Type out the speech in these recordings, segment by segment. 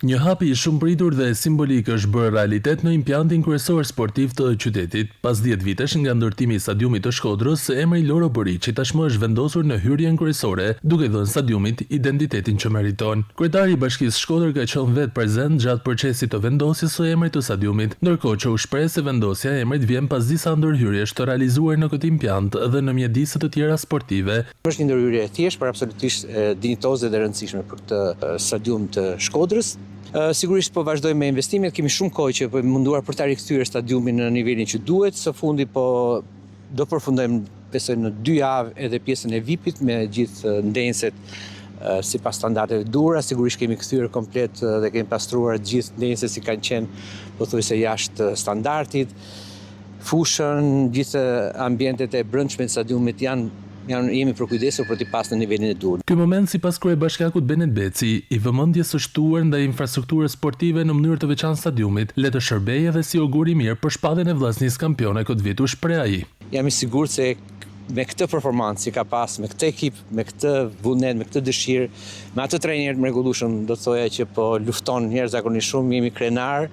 Një hap i shumë pritur dhe simbolik është bërë realitet në impjantin kryesor sportiv të qytetit. Pas 10 vitesh nga ndërtimi i stadiumit të Shkodrës, emri Loro Boriçi tashmë është vendosur në hyrjen kryesore, duke dhënë stadiumit identitetin që meriton. Kryetari i Bashkisë Shkodër ka qenë vetë prezent gjatë procesit të vendosjes së emrit të stadiumit, ndërkohë që u shpreh se vendosja e emrit vjen pas disa ndërhyrjesh të realizuar në këtë impjant dhe në mjedise të tjera sportive. Është një ndërhyrje e thjeshtë, por absolutisht dinjitoze dhe rëndësishme për këtë stadium të Shkodrës. Sigurisht po vazhdojmë me investimet, kemi shumë kohë që po munduar për ta rikthyer stadiumin në nivelin që duhet. Së fundi po do përfundojmë besoj në 2 javë edhe pjesën e VIP-it me gjithë ndenjëset sipas standardeve duhura. Sigurisht kemi kthyer komplet dhe kemi pastruar gjithë ndenjëset si kanë qenë pothuajse jashtë standardit. Fushën, gjithë ambientet e brendshme të stadiumit jemi përkujdesur për t'i pasur në nivelin e duhur. Ky moment sipas kryebashkiakut Benet Beci, i vëmendjes së shtuar ndaj infrastrukturës sportive në mënyrë të veçantë stadiumit, le të shërbejë edhe si augur i mirë për shpalljen e vllaznisë kampione këtë vit, u shpreh ai. Jam i sigurt se me këtë performancë që ka pas, me këtë ekip, me këtë vullnet, me këtë dëshirë, me atë trajner të mrekullueshëm, do të thoya që po lufton jashtëzakonisht shumë, jemi krenar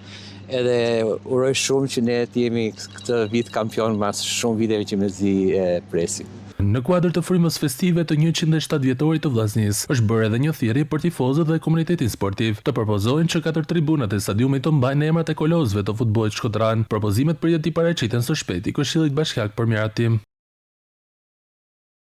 edhe uroj shumë që ne të jemi këtë vit kampion pas shumë viteve që mezi e presim. Në kuadër të frymës festive të 107 vjetorit të vllaznisë, është bërë edhe një thirrje për tifozët dhe komunitetin sportiv të propozojnë që 4 tribunat e stadiumit të mbajnë emrat e kolozëve të futbollit shkodran. Propozimet pritet t'i paraqiten së shpejti Këshillit Bashkiak për Miratim.